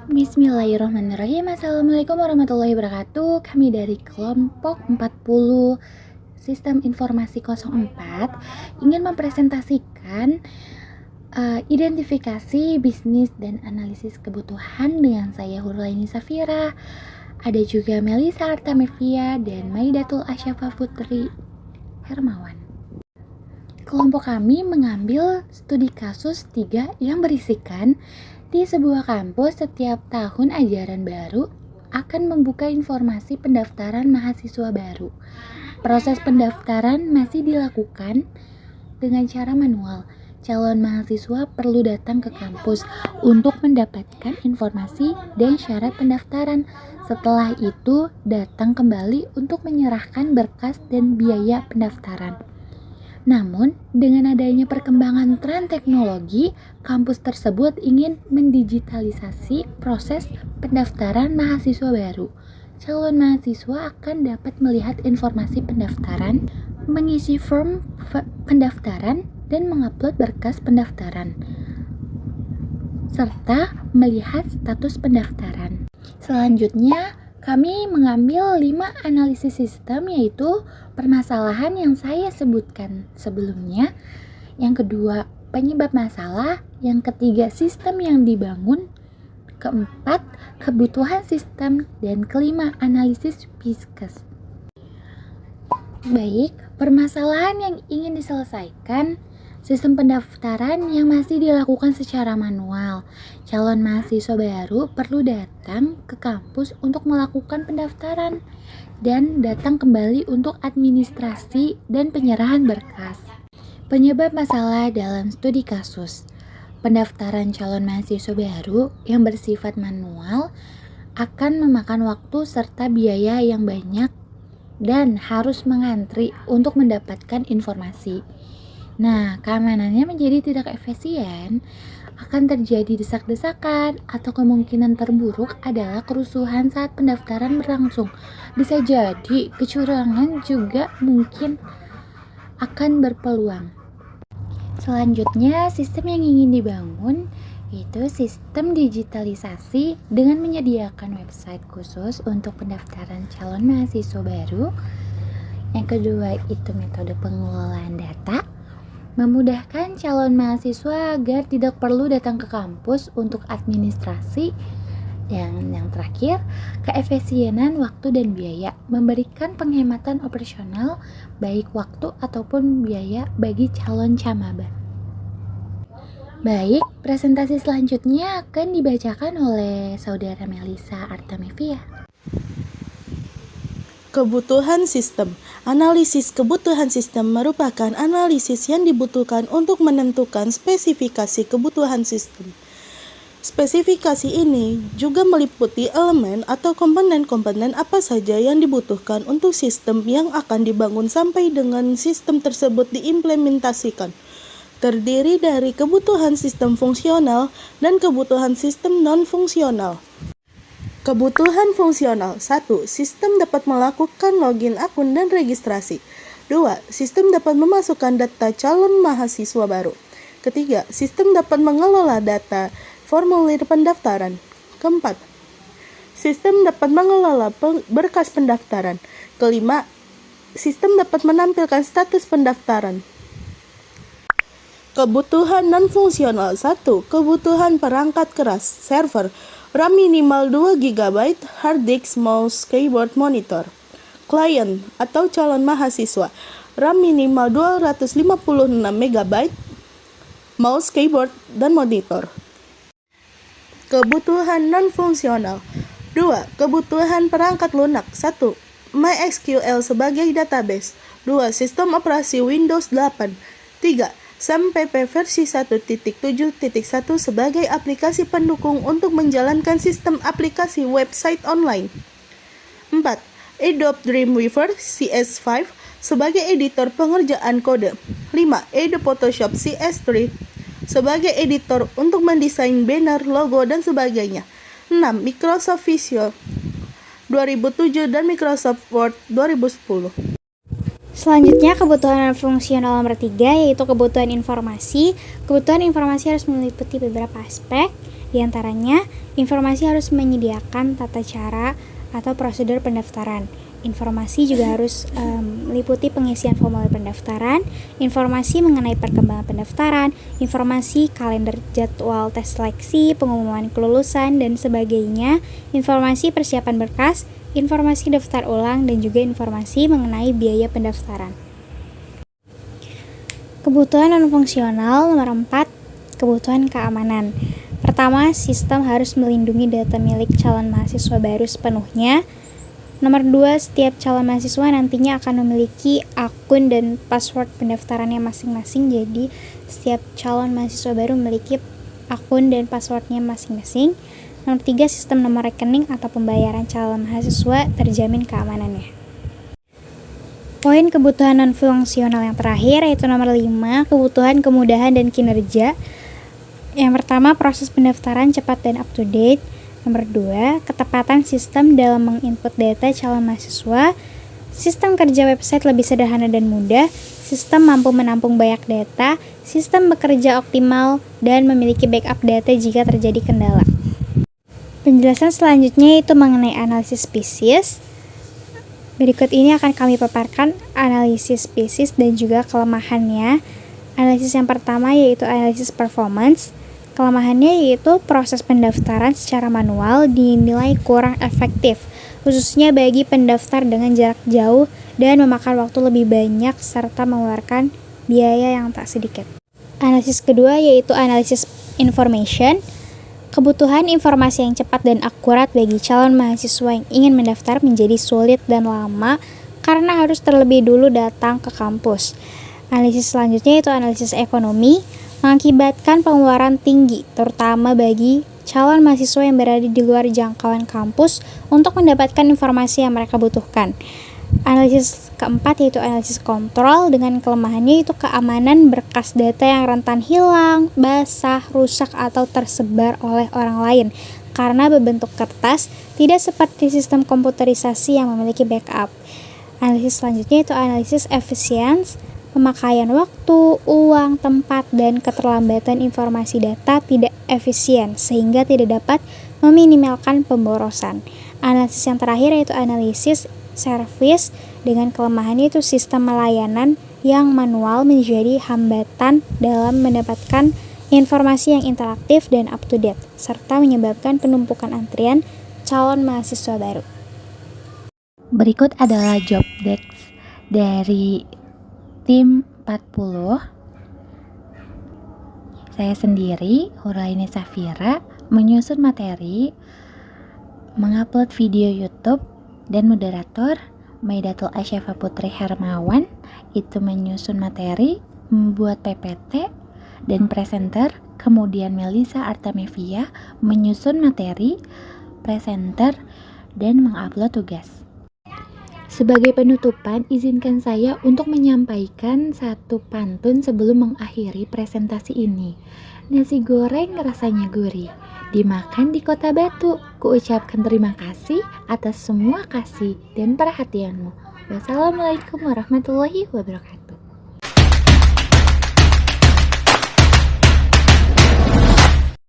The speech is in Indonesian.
Bismillahirrahmanirrahim. Assalamualaikum warahmatullahi wabarakatuh. Kami dari kelompok 40 Sistem Informasi 04 ingin mempresentasikan identifikasi bisnis dan analisis kebutuhan dengan saya Hurlaini Safira. Ada juga Melisa Artamevia dan Maidatul Asyafa Putri Hermawan. Kelompok kami mengambil studi kasus 3 yang berisikan di sebuah kampus setiap tahun ajaran baru akan membuka informasi pendaftaran mahasiswa baru. Proses pendaftaran masih dilakukan dengan cara manual. Calon mahasiswa perlu datang ke kampus untuk mendapatkan informasi dan syarat pendaftaran. Setelah itu, datang kembali untuk menyerahkan berkas dan biaya pendaftaran. Namun, dengan adanya perkembangan tren teknologi, kampus tersebut ingin mendigitalisasi proses pendaftaran mahasiswa baru. Calon mahasiswa akan dapat melihat informasi pendaftaran, mengisi form pendaftaran, dan mengupload berkas pendaftaran, serta melihat status pendaftaran. Selanjutnya, kami mengambil 5 analisis sistem, yaitu permasalahan yang saya sebutkan sebelumnya, yang kedua penyebab masalah, yang ketiga sistem yang dibangun, keempat kebutuhan sistem, dan kelima analisis bisnis. Baik, permasalahan yang ingin diselesaikan: sistem pendaftaran yang masih dilakukan secara manual. Calon mahasiswa baru perlu datang ke kampus untuk melakukan pendaftaran dan datang kembali untuk administrasi dan penyerahan berkas. Penyebab masalah dalam studi kasus: pendaftaran calon mahasiswa baru yang bersifat manual akan memakan waktu serta biaya yang banyak dan harus mengantri untuk mendapatkan informasi. Nah, keamanannya menjadi tidak efisien, akan terjadi desak-desakan, atau kemungkinan terburuk adalah kerusuhan saat pendaftaran berlangsung. Bisa jadi kecurangan juga mungkin akan berpeluang. Selanjutnya, sistem yang ingin dibangun yaitu sistem digitalisasi dengan menyediakan website khusus untuk pendaftaran calon mahasiswa baru. Yang kedua itu metode pengelolaan data, memudahkan calon mahasiswa agar tidak perlu datang ke kampus untuk administrasi. Dan yang terakhir, keefisienan waktu dan biaya, memberikan penghematan operasional baik waktu ataupun biaya bagi calon camaba. Baik, presentasi selanjutnya akan dibacakan oleh Saudara Melisa Artamevia. Kebutuhan sistem. Analisis kebutuhan sistem merupakan analisis yang dibutuhkan untuk menentukan spesifikasi kebutuhan sistem. Spesifikasi ini juga meliputi elemen atau komponen-komponen apa saja yang dibutuhkan untuk sistem yang akan dibangun sampai dengan sistem tersebut diimplementasikan. Terdiri dari kebutuhan sistem fungsional dan kebutuhan sistem non-fungsional. Kebutuhan fungsional: 1. Sistem dapat melakukan login akun dan registrasi. 2. Sistem dapat memasukkan data calon mahasiswa baru. Ketiga, sistem dapat mengelola data formulir pendaftaran. Keempat, sistem dapat mengelola berkas pendaftaran. Kelima, sistem dapat menampilkan status pendaftaran. Kebutuhan non-fungsional: 1. Kebutuhan perangkat keras, server, RAM minimal 2 GB, hard disk, mouse, keyboard, monitor. Klien atau calon mahasiswa, RAM minimal 256 MB, mouse, keyboard, dan monitor. Kebutuhan non-fungsional: 2. Kebutuhan perangkat lunak. 1. MySQL sebagai database. 2. Sistem operasi Windows 8. 3. SAMPP versi 1.7.1 sebagai aplikasi pendukung untuk menjalankan sistem aplikasi website online. 4. Adobe Dreamweaver CS5 sebagai editor pengerjaan kode. 5. Adobe Photoshop CS3 sebagai editor untuk mendesain banner, logo, dan sebagainya. 6. Microsoft Visual 2007 dan Microsoft Word 2010. Selanjutnya, kebutuhan fungsional nomor 3 yaitu kebutuhan informasi. Kebutuhan informasi harus meliputi beberapa aspek, diantaranya informasi harus menyediakan tata cara atau prosedur pendaftaran. Informasi juga harus meliputi pengisian formulir pendaftaran, informasi mengenai perkembangan pendaftaran, informasi kalender jadwal tes seleksi, pengumuman kelulusan, dan sebagainya, informasi persiapan berkas, informasi daftar ulang, dan juga informasi mengenai biaya pendaftaran. Kebutuhan non-fungsional nomor 4, kebutuhan keamanan. Pertama, sistem harus melindungi data milik calon mahasiswa baru sepenuhnya. Nomor 2, setiap calon mahasiswa nantinya akan memiliki akun dan password pendaftarannya masing-masing. Jadi, setiap calon mahasiswa baru memiliki akun dan passwordnya masing-masing. Nomor 3, sistem nomor rekening atau pembayaran calon mahasiswa terjamin keamanannya. Poin kebutuhan non-fungsional yang terakhir yaitu nomor 5, kebutuhan kemudahan dan kinerja. Yang pertama, proses pendaftaran cepat dan up to date. Nomor 2, ketepatan sistem dalam menginput data calon mahasiswa. Sistem kerja website lebih sederhana dan mudah. Sistem mampu menampung banyak data. Sistem bekerja optimal dan memiliki backup data jika terjadi kendala. Penjelasan selanjutnya itu mengenai analisis spesies. Berikut ini akan kami paparkan analisis spesies dan juga kelemahannya. Analisis yang pertama yaitu analisis performance. Kelemahannya yaitu proses pendaftaran secara manual dinilai kurang efektif, khususnya bagi pendaftar dengan jarak jauh dan memakan waktu lebih banyak serta mengeluarkan biaya yang tak sedikit. Analisis kedua yaitu analisis information. Kebutuhan informasi yang cepat dan akurat bagi calon mahasiswa yang ingin mendaftar menjadi sulit dan lama karena harus terlebih dulu datang ke kampus. Analisis selanjutnya yaitu analisis ekonomi, mengakibatkan pengeluaran tinggi, terutama bagi calon mahasiswa yang berada di luar jangkauan kampus untuk mendapatkan informasi yang mereka butuhkan. Analisis keempat yaitu analisis kontrol, dengan kelemahannya itu keamanan berkas data yang rentan hilang, basah, rusak, atau tersebar oleh orang lain karena berbentuk kertas, tidak seperti sistem komputerisasi yang memiliki backup. Analisis selanjutnya itu analisis efisiensi, pemakaian waktu, uang, tempat, dan keterlambatan informasi data tidak efisien sehingga tidak dapat meminimalkan pemborosan. Analisis yang terakhir yaitu analisis service, dengan kelemahannya itu sistem pelayanan yang manual menjadi hambatan dalam mendapatkan informasi yang interaktif dan up to date serta menyebabkan penumpukan antrian calon mahasiswa baru. Berikut adalah job desk dari tim 40. Saya sendiri, Huraini Safira, menyusun materi, mengupload video YouTube, dan moderator Maidatul Asyafa Putri Hermawan itu menyusun materi, membuat PPT, dan presenter. Kemudian Melisa Artamevia menyusun materi, presenter, dan mengupload tugas. Sebagai penutupan, izinkan saya untuk menyampaikan satu pantun sebelum mengakhiri presentasi ini. Nasi goreng rasanya gurih, dimakan di Kota Batu. Kuucapkan terima kasih atas semua kasih dan perhatianmu. Wassalamualaikum warahmatullahi wabarakatuh.